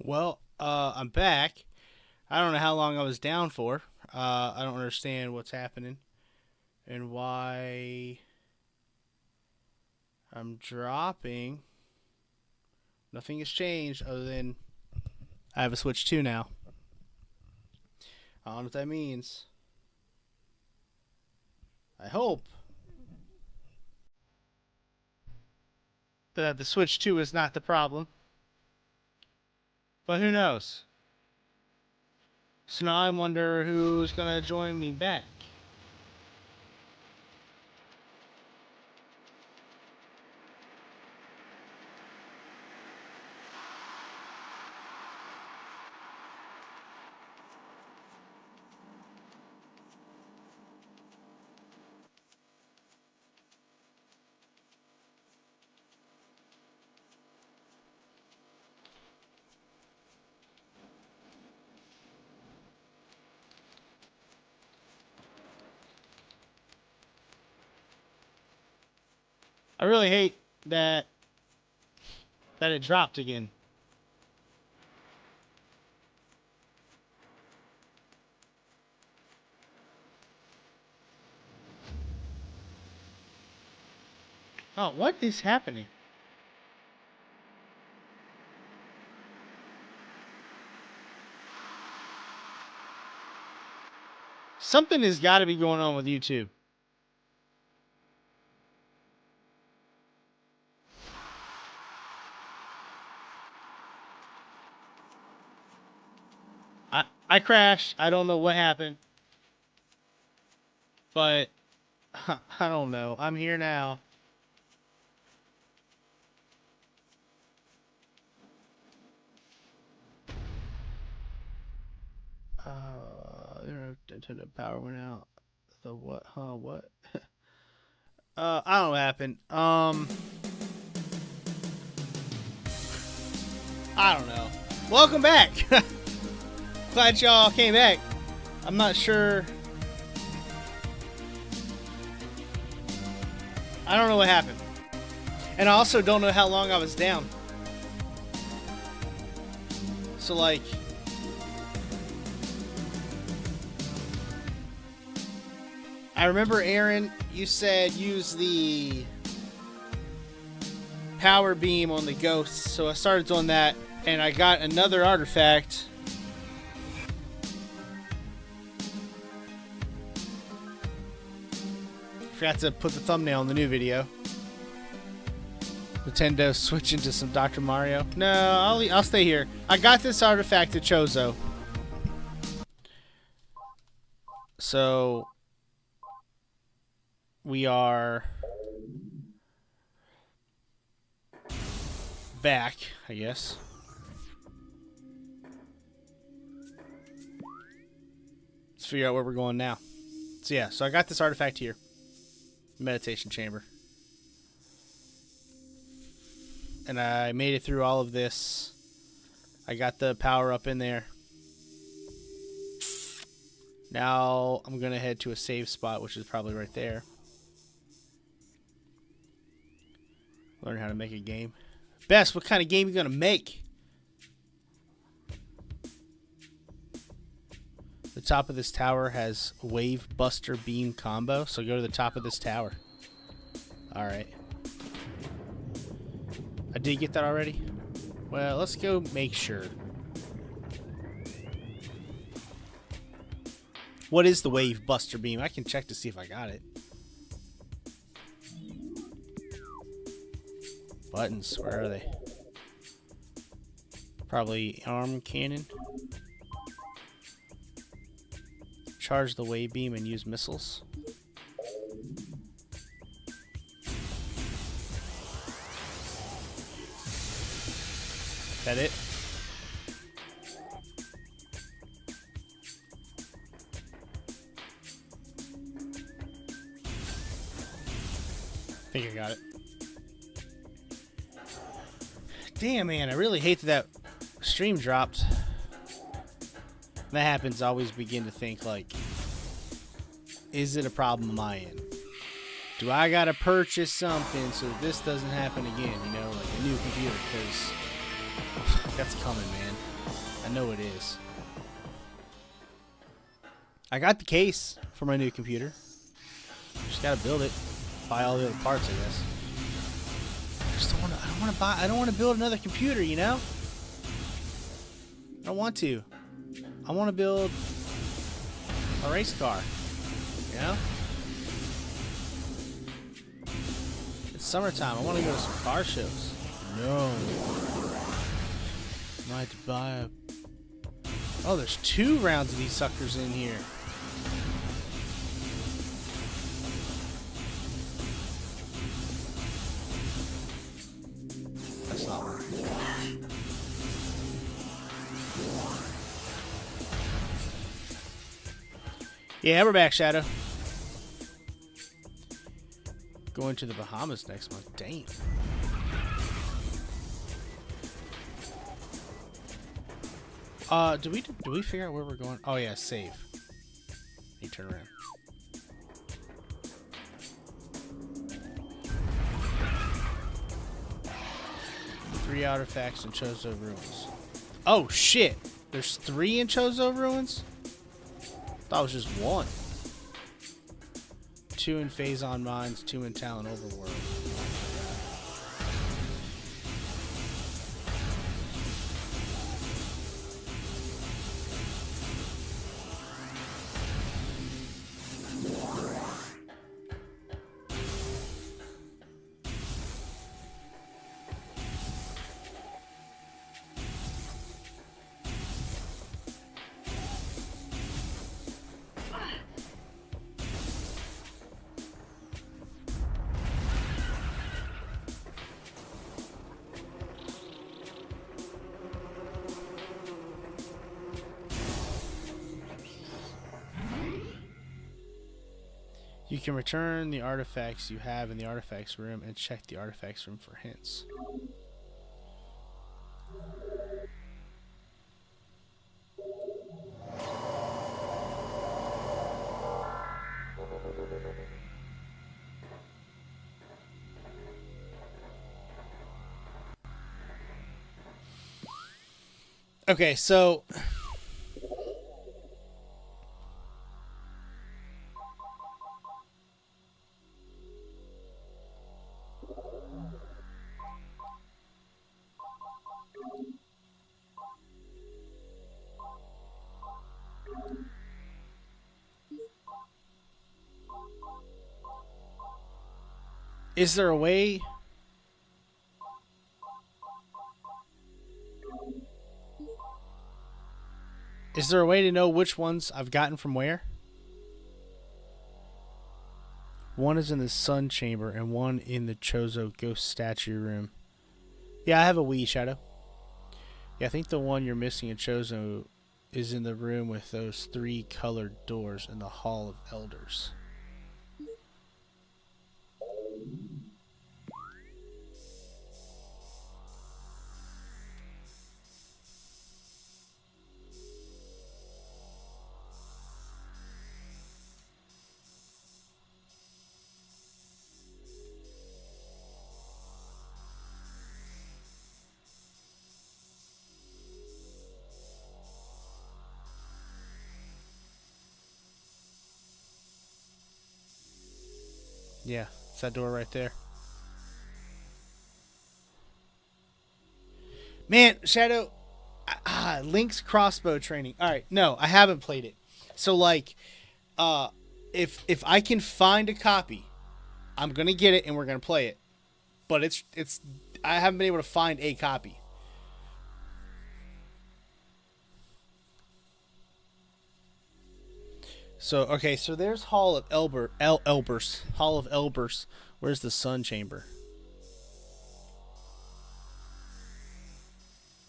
Well, I'm back. I don't know how long I was down for. I don't understand what's happening and why I'm dropping. Nothing has changed other than I have a Switch 2 now. I don't know what that means. I hope that the Switch 2 is not the problem. But who knows? So now I wonder who's going to join me back. I really hate that it dropped again. Oh, what is happening? Something has got to be going on with YouTube. I crashed. I don't know what happened. But I don't know. I'm here now. The power went out. The what? Huh? What? I don't know what happened. I don't know. Welcome back. Glad y'all came back. I'm not sure. I don't know what happened. And I also don't know how long I was down. So, like, I remember, Aaron, you said use the power beam on the ghosts. So I started doing that, and I got another artifact. Forgot to put the thumbnail in the new video. Nintendo switch into some Dr. Mario. No, I'll stay here. I got this artifact at Chozo. So we are back, I guess. Let's figure out where we're going now. So yeah, so I got this artifact here. Meditation chamber. And I made it through all of this. I got the power up in there. Now I'm going to head to a save spot, which is probably right there. Learn how to make a game. Best, what kind of game are you going to make? The top of this tower has Wave Buster Beam combo, so go to the top of this tower. Alright. I did get that already? Well, let's go make sure. What is the Wave Buster Beam? I can check to see if I got it. Buttons, where are they? Probably arm cannon. Charge the wave beam and use missiles. Is that it? I think I got it. Damn, man, I really hate that stream dropped. That happens, I always begin to think, like, is it a problem on my end? Do I gotta purchase something so this doesn't happen again, you know, like a new computer, because that's coming, man. I know it is. I got the case for my new computer. Just gotta build it. Buy all the other parts, I guess. I don't want to build another computer, you know? I don't want to. I want to build a race car, you know? It's summertime. I want to go to some car shows. No. Might buy a... Oh, there's 2 rounds of these suckers in here. That's not one. Yeah, we're back, Shadow. Going to the Bahamas next month. Dang. Do we figure out where we're going? Oh yeah, save. You turn around. Three artifacts in Chozo Ruins. Oh shit! There's 3 in Chozo Ruins? Thought it was just 1. 2 in Phazon Mines, 2 in Talon Overworld. You can return the artifacts you have in the artifacts room and check the artifacts room for hints. Okay, so is there a way? Is there a way to know which ones I've gotten from where? One is in the Sun Chamber and one in the Chozo Ghost Statue Room. Yeah, I have a Wii, Shadow. Yeah, I think the one you're missing in Chozo is in the room with those 3 colored doors in the Hall of Elders. Yeah, it's that door right there. Man, Shadow, Link's crossbow training. All right, no, I haven't played it. So like, if I can find a copy, I'm gonna get it and we're gonna play it. But it's I haven't been able to find a copy. So okay, so there's Hall of Elbers. Hall of Elbers. Where's the Sun Chamber?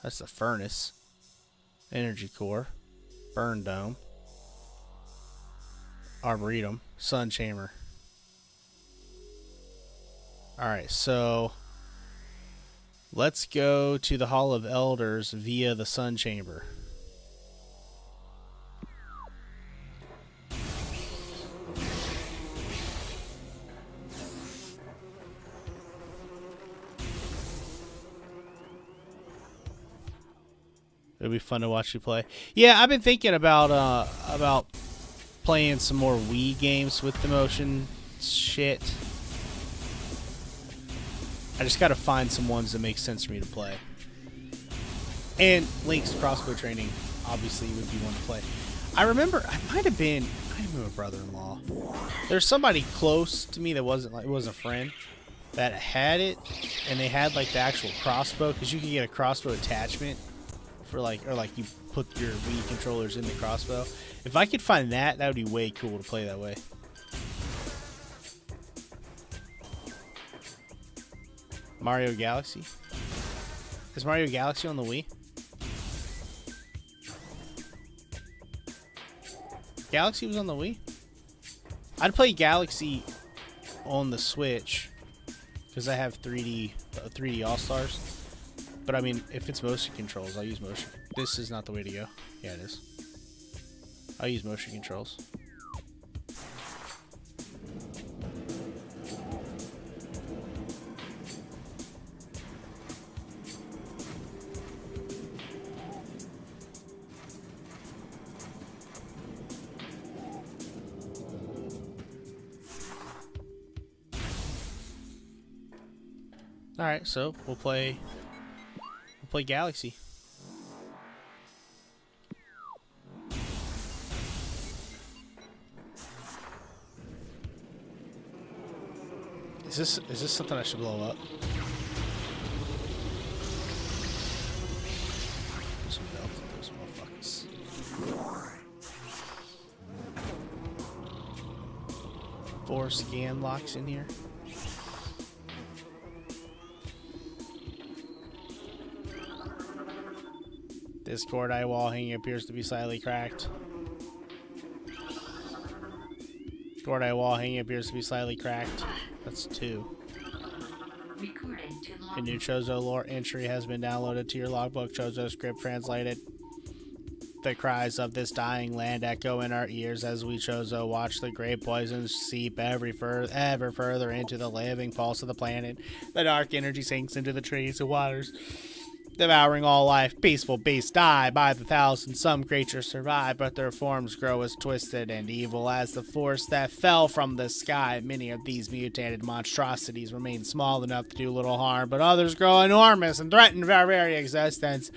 That's the furnace. Energy core. Burn dome. Arboretum. Sun Chamber. Alright, so let's go to the Hall of Elders via the Sun Chamber. It'll be fun to watch you play. Yeah, I've been thinking about playing some more Wii games with the motion shit. I just gotta find some ones that make sense for me to play. And Link's crossbow training obviously would be one to play. I remember I might have been my brother-in-law. There's somebody close to me that wasn't like, it wasn't a friend that had it, and they had like the actual crossbow, because you can get a crossbow attachment for like, or like you put your Wii controllers in the crossbow. If I could find that, that would be way cool to play that way. Mario Galaxy? Is Mario Galaxy on the Wii? Galaxy was on the Wii? I'd play Galaxy on the Switch because I have 3D All-Stars. But I mean, if it's motion controls, I'll use motion. This is not the way to go. Yeah, it is. I'll use motion controls. All right, so we'll play Galaxy. Is this something I should blow up? Some melt at those motherfuckers. Four scan locks in here. This cord eye wall hanging appears to be slightly cracked. Cord eye wall hanging appears to be slightly cracked. That's 2. A new Chozo lore entry has been downloaded to your logbook. Chozo script translated. The cries of this dying land echo in our ears as we Chozo watch the great poisons seep ever further into the living pulse of the planet. The dark energy sinks into the trees and waters, devouring all life. Peaceful beasts die by the thousands. Some creatures survive, but their forms grow as twisted and evil as the force that fell from the sky. Many of these mutated monstrosities remain small enough to do little harm, but others grow enormous and threaten our very existence.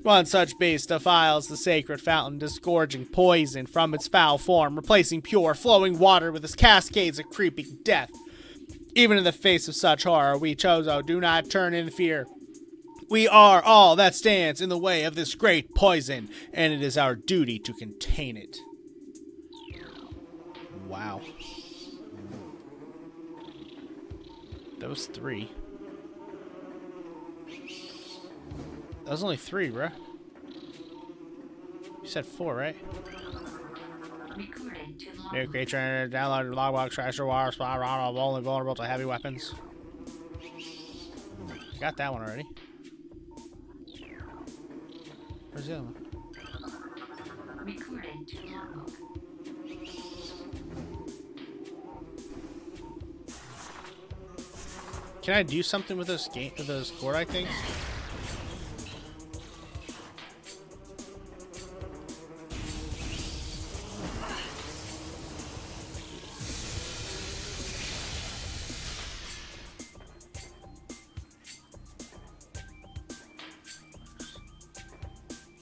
One such beast defiles the sacred fountain, disgorging poison from its foul form, replacing pure, flowing water with its cascades of creeping death. Even in the face of such horror, we Chozo do not turn in fear. We are all that stands in the way of this great poison, and it is our duty to contain it. Wow. That was 3. That was only 3, bruh. You said 4, right? New creature, downloaded logbook, treasure war, spot, only vulnerable to heavy weapons. Got that one already. Where's the other one? Recording to logbook. Can I do something with those cord-eye things?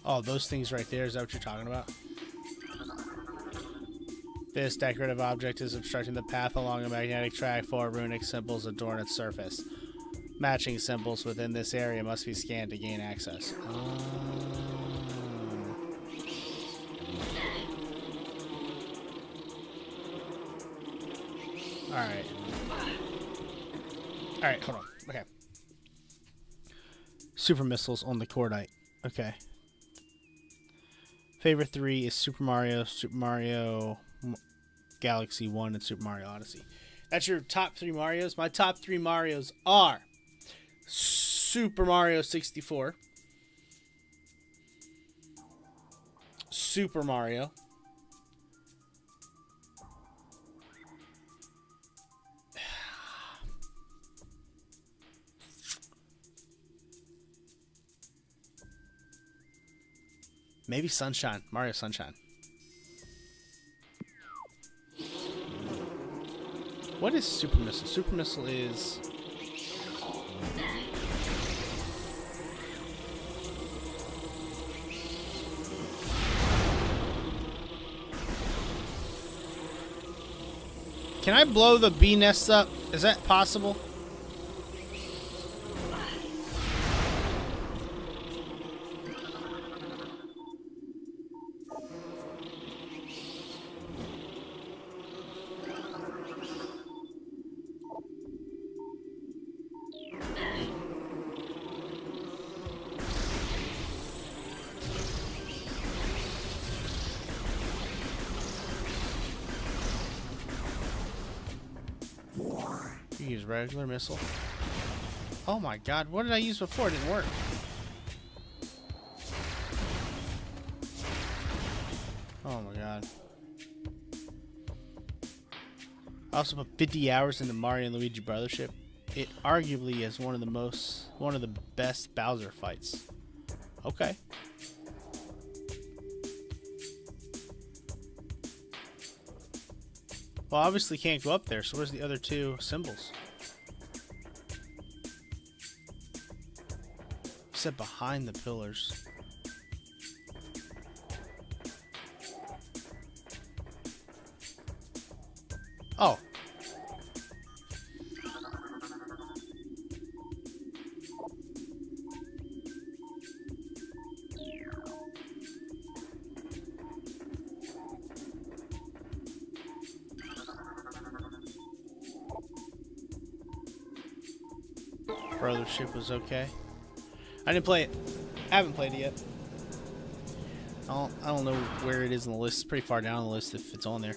Oh, those things right there, is that what you're talking about? This decorative object is obstructing the path along a magnetic track. 4 runic symbols adorn its surface. Matching symbols within this area must be scanned to gain access. Alright. Alright, hold on. Okay. Super missiles on the cordite. Okay. Favorite 3 is Super Mario Galaxy 1, and Super Mario Odyssey. That's your top 3 Marios. My top 3 Marios are Super Mario 64, Super Mario, Maybe Sunshine. Mario Sunshine. What is Super Missile? Super Missile is... Can I blow the bee nests up? Is that possible? You use regular missile. Oh my god, what did I use before? It didn't work. Oh my god. I also put 50 hours into Mario and Luigi Brothership. It arguably is one of the best Bowser fights. Okay. Well, obviously can't go up there, so where's the other two symbols? You said behind the pillars. Oh. Brothership was okay. I didn't play it. I haven't played it yet. I don't know where it is on the list. It's pretty far down the list if it's on there.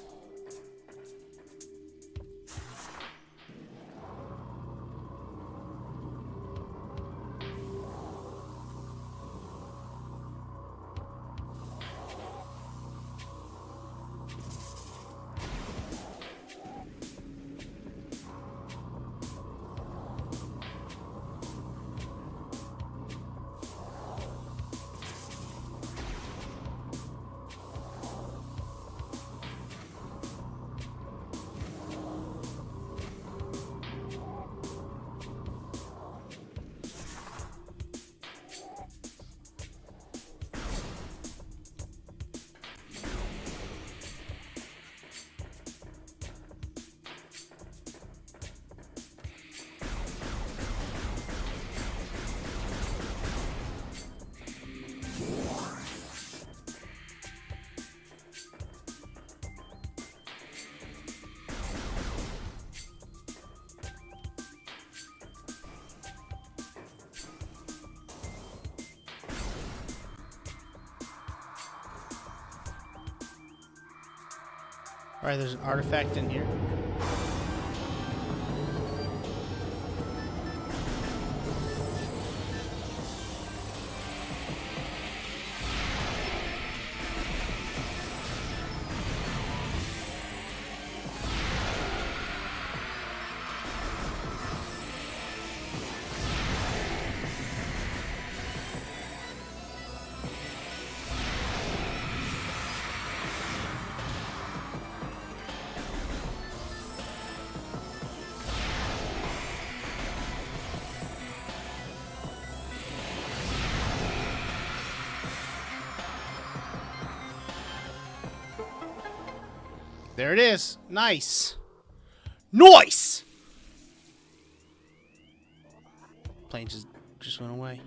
Alright, there's an artifact in here. There it is. Nice. Nice! Plane just went away.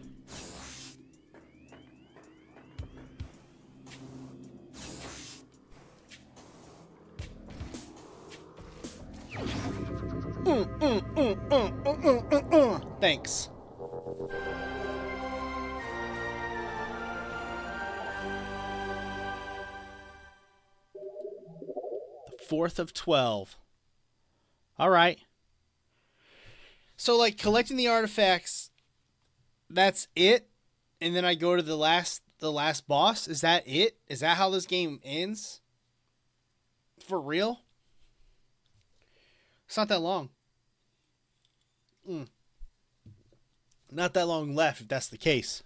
Thanks. Fourth of 12. All right. So, like, collecting the artifacts, that's it? And then I go to the last boss? Is that it? Is that how this game ends? For real? It's not that long. Not that long left, if that's the case.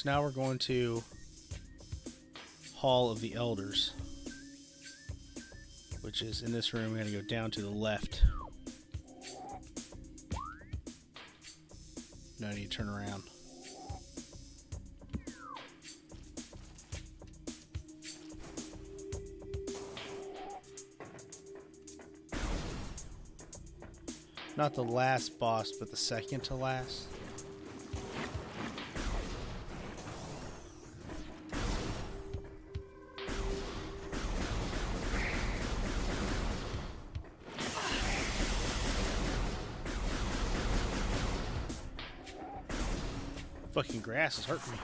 So now we're going to Hall of the Elders, which is in this room. We're going to go down to the left. No, I need to turn around. Not the last boss, but the second to last. Fucking grass is hurting me.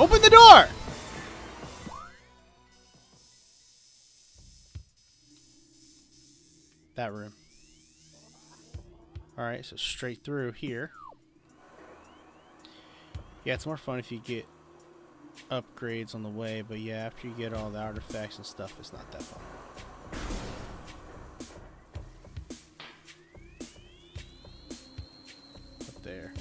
Open the door! That room. Alright, so straight through here. Yeah, it's more fun if you get upgrades on the way, but yeah, after you get all the artifacts and stuff, it's not that fun. Up there.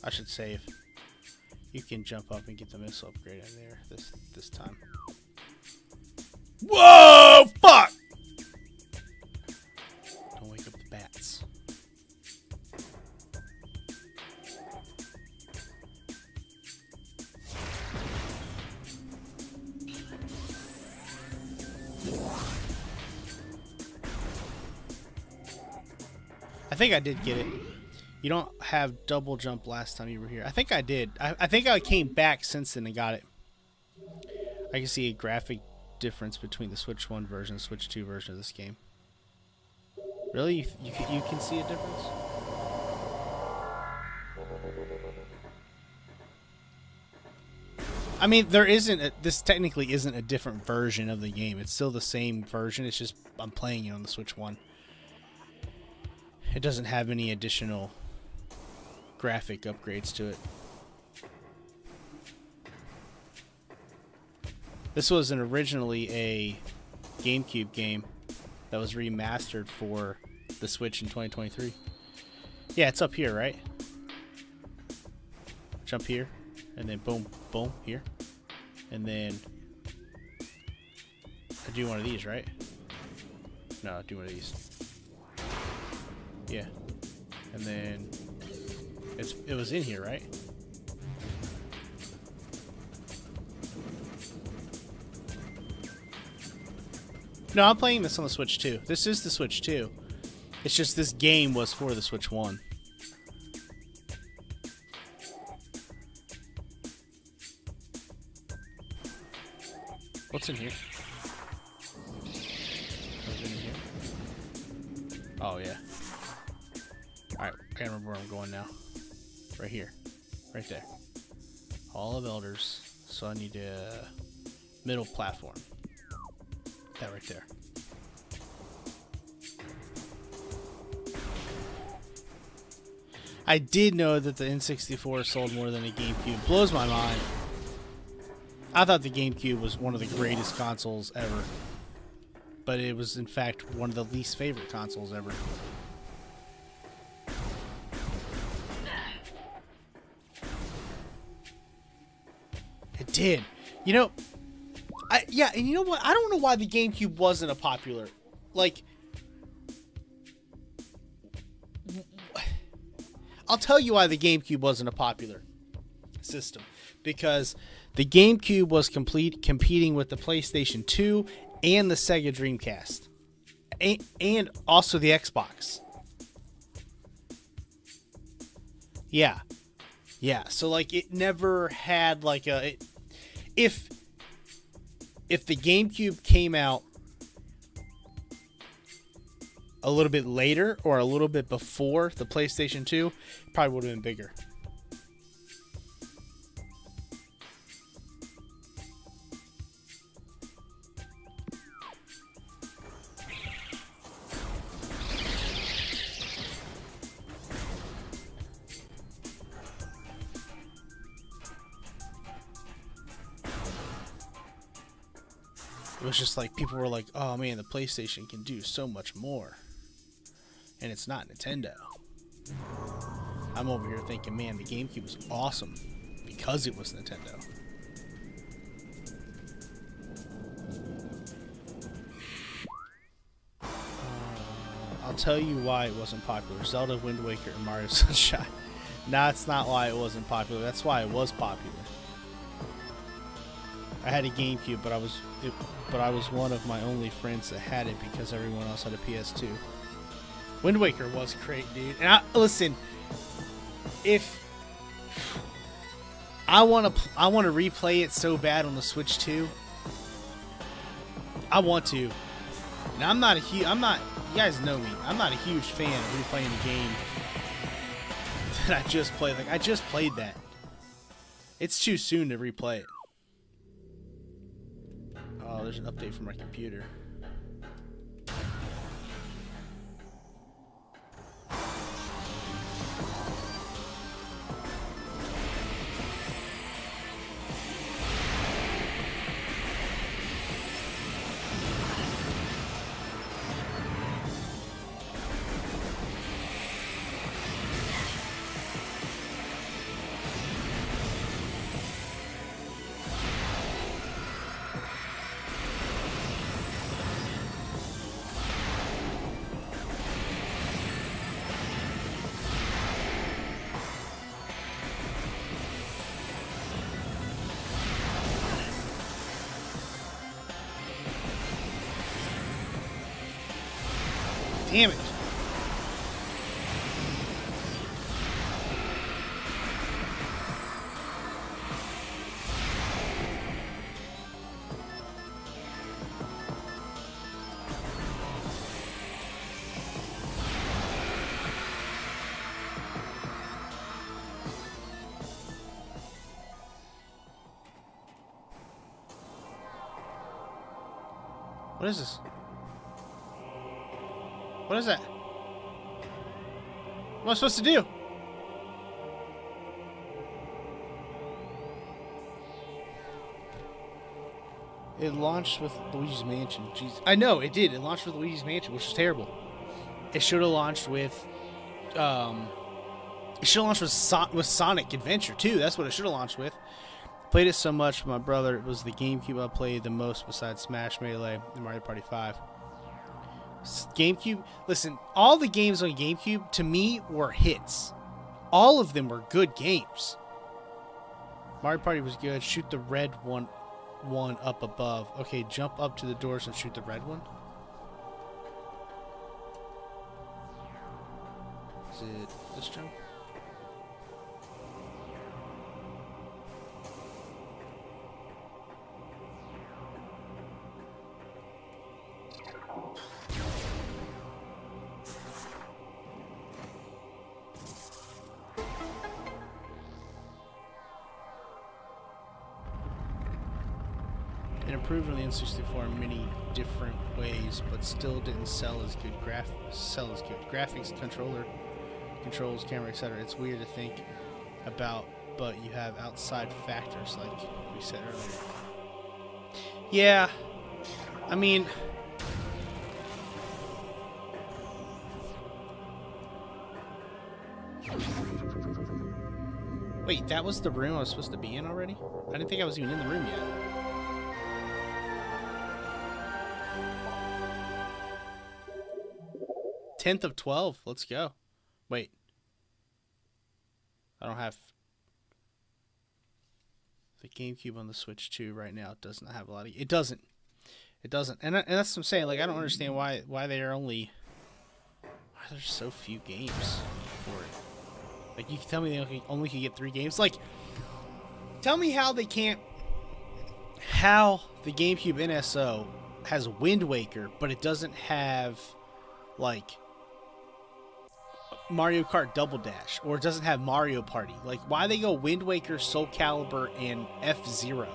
I should save. You can jump up and get the missile upgrade in there this time. Whoa! Fuck! Don't wake up the bats. I think I did get it. You don't have double jump last time you were here. I think I did. I think I came back since then and got it. I can see a graphic difference between the Switch 1 version and the Switch 2 version of this game. Really? You can see a difference? I mean, there isn't. This technically isn't a different version of the game. It's still the same version. It's just I'm playing it on the Switch 1. It doesn't have any additional graphic upgrades to it. This was originally a GameCube game that was remastered for the Switch in 2023. Yeah, it's up here, right? Jump here, and then boom, boom, here. And then I do one of these, right? No, I do one of these. Yeah. And then it was in here, right? No, I'm playing this on the Switch 2. This is the Switch 2. It's just this game was for the Switch 1. What's in here? What's in here? Oh, yeah. Alright, I can't remember where I'm going now. Right here. Right there. Hall of Elders. So I need a middle platform. That right there. I did know that the N64 sold more than a GameCube. Blows my mind. I thought the GameCube was one of the greatest consoles ever. But it was, in fact, one of the least favorite consoles ever. It did. You know, yeah, and you know what? I don't know why the GameCube wasn't a popular. Like, I'll tell you why the GameCube wasn't a popular system. Because the GameCube was competing with the PlayStation 2 and the Sega Dreamcast. And also the Xbox. Yeah. Yeah, so like it never had like a if the GameCube came out a little bit later or a little bit before the PlayStation 2, it probably would have been bigger. It was just like people were like, oh man, the PlayStation can do so much more. And it's not Nintendo. I'm over here thinking, man, the GameCube was awesome because it was Nintendo. I'll tell you why it wasn't popular. Zelda, Wind Waker, and Mario Sunshine. No, that's not why it wasn't popular. That's why it was popular. I had a GameCube, but I was one of my only friends that had it because everyone else had a PS2. Wind Waker was great, dude. And listen, if I want to replay it so bad on the Switch 2, I want to. And you guys know me. I'm not a huge fan of replaying the game that I just played. Like I just played that. It's too soon to replay it. Oh, there's an update for my computer. Damn it. What is this? What is that? What am I supposed to do? It launched with Luigi's Mansion. Jeez. I know, it did. It launched with Luigi's Mansion, which is terrible. It should have launched with... it should have launched with Sonic Adventure, too. That's what it should have launched with. Played it so much with my brother. It was the GameCube I played the most besides Smash Melee and Mario Party 5. GameCube, listen, all the games on GameCube to me were hits. All of them were good games. Mario Party was good. Shoot the red one up above. Okay, jump up to the doors and shoot the red one. Is it this jump? It improved on the N64 in many different ways, but still didn't sell as good. Graphics, controls, camera, etc. It's weird to think about, but you have outside factors like we said earlier. Yeah, I mean, wait, that was the room I was supposed to be in already? I didn't think I was even in the room yet. Tenth of 12. Let's go. Wait. I don't have the GameCube on the Switch 2 right now. It doesn't have a lot of... It doesn't. And that's what I'm saying. Like, I don't understand why they're only... Why there's so few games for it. Like, you can tell me they only can get 3 games. Like, tell me how they can't... How the GameCube NSO has Wind Waker, but it doesn't have, like, Mario Kart Double Dash, or it doesn't have Mario Party. Like, why they go Wind Waker, Soul Calibur, and F-Zero?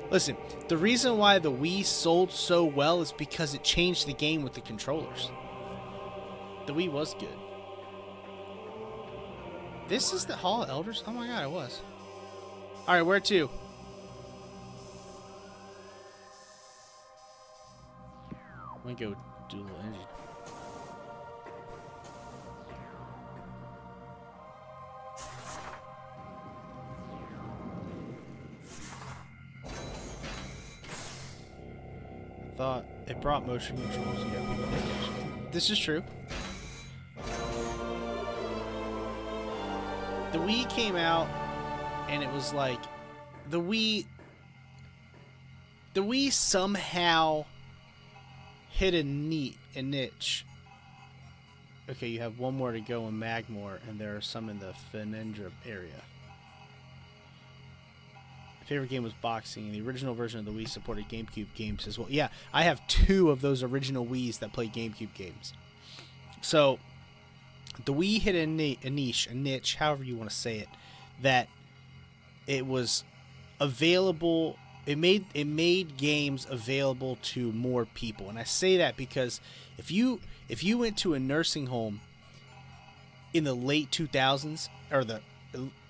Listen, the reason why the Wii sold so well is because it changed the game with the controllers. The Wii was good. This is the Hall of Elders? Oh my god, it was. Alright, where to? I'm gonna go do a little energy. I thought it brought motion controls. Yeah, this is true. The Wii came out, and it was like, the Wii somehow hit a niche. Okay, you have one more to go in Magmore, and there are some in the Fenendra area. My favorite game was boxing, and the original version of the Wii supported GameCube games as well. Yeah, I have 2 of those original Wiis that play GameCube games. So, the Wii hit a niche, however you want to say it, that it was available. It made games available to more people, and I say that because if you went to a nursing home in the late 2000s or the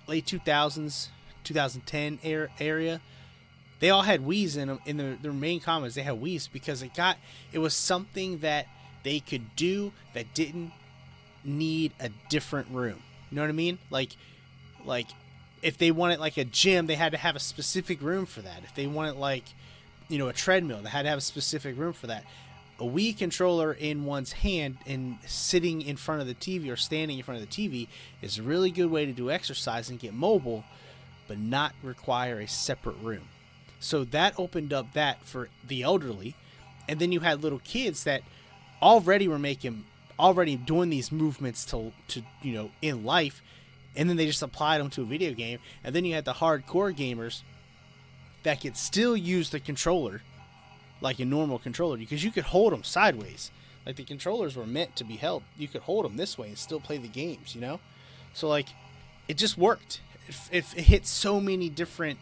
late 2000s, 2010 area, they all had Wiis in them. In their main comments, they had Wiis because it was something that they could do that didn't need a different room. You know what I mean? Like if they wanted like a gym, they had to have a specific room for that. If they wanted like, a treadmill, they had to have a specific room for that. A Wii controller in one's hand and sitting in front of the TV or standing in front of the TV is a really good way to do exercise and get mobile, but not require a separate room. So that opened up that for the elderly, and then you had little kids that already doing these movements to in life, and then they just applied them to a video game. And then you had the hardcore gamers that could still use the controller like a normal controller, because you could hold them sideways. Like, the controllers were meant to be held. You could hold them this way and still play the games, So, like, it just worked. It hit so many different...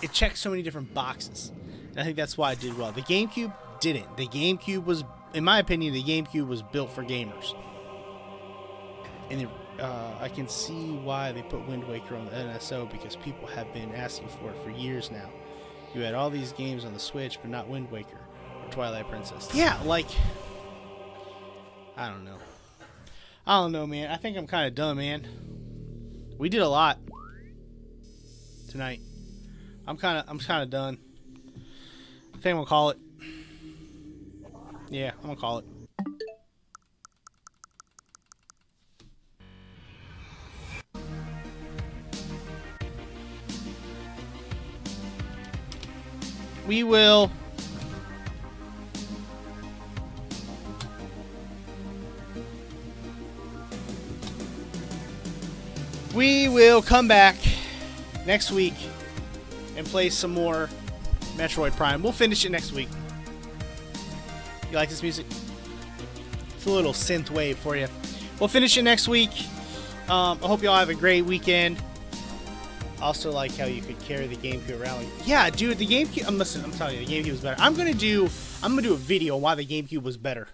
It checked so many different boxes. And I think that's why it did well. The GameCube didn't. The GameCube was... In my opinion, the GameCube was built for gamers. And I can see why they put Wind Waker on the NSO, because people have been asking for it for years now. You had all these games on the Switch, but not Wind Waker or Twilight Princess. Yeah, like... I don't know, man. I think I'm kind of done, man. We did a lot tonight. I'm kind of done. I think I'm gonna call it. Yeah, I'm gonna call it. We will come back next week and play some more Metroid Prime. We'll finish it next week. You like this music? It's a little synth wave for you. We'll finish it next week. I hope y'all have a great weekend. Also, like how you could carry the GameCube around. Like, yeah, dude, the GameCube. I'm telling you, the GameCube was better. I'm gonna do a video on why the GameCube was better.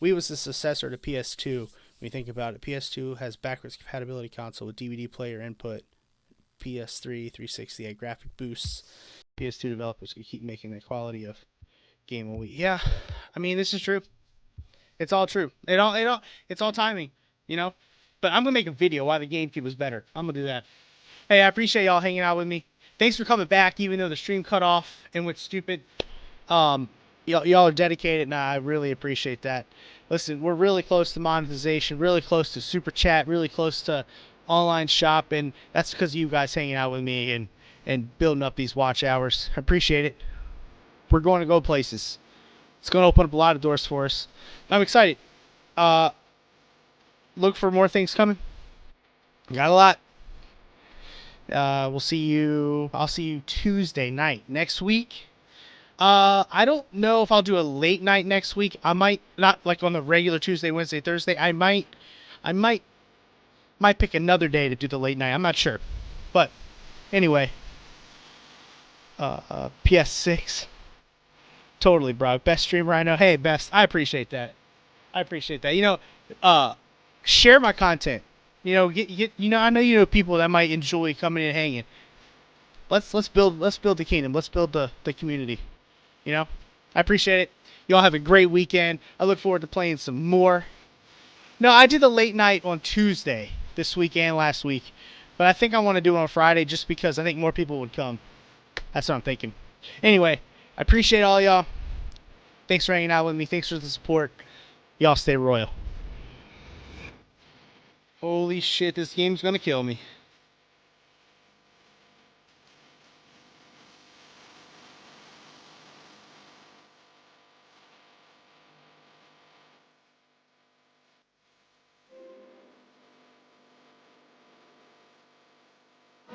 Wii was the successor to PS2. When you think about it, PS2 has backwards compatibility console with DVD player input. PS3, 360 had graphic boosts. PS2 developers could keep making the quality of game on Wii. Yeah, I mean, this is true. It's all true. It's all timing, But I'm gonna make a video why the GameCube was better. I'm gonna do that. Hey, I appreciate y'all hanging out with me. Thanks for coming back, even though the stream cut off and went stupid. Y'all are dedicated, and I really appreciate that. Listen, we're really close to monetization, really close to super chat, really close to online shop, and that's because of you guys hanging out with me and building up these watch hours. I appreciate it. We're going to go places. It's going to open up a lot of doors for us. I'm excited. Look for more things coming. Got a lot. We'll see you. I'll see you Tuesday night next week. I don't know if I'll do a late night next week. I might not like on the regular Tuesday, Wednesday, Thursday. I might pick another day to do the late night. I'm not sure, but anyway, PS6, totally, bro. Best streamer I know. Hey, best. I appreciate that. I appreciate that. Share my content. Get. I know people that might enjoy coming and hanging. Let's build the kingdom. Let's build the community. I appreciate it. Y'all have a great weekend. I look forward to playing some more. No, I did the late night on Tuesday this week and last week, but I think I want to do it on Friday just because I think more people would come. That's what I'm thinking. Anyway, I appreciate all y'all. Thanks for hanging out with me. Thanks for the support. Y'all stay royal. Holy shit, this game's gonna kill me.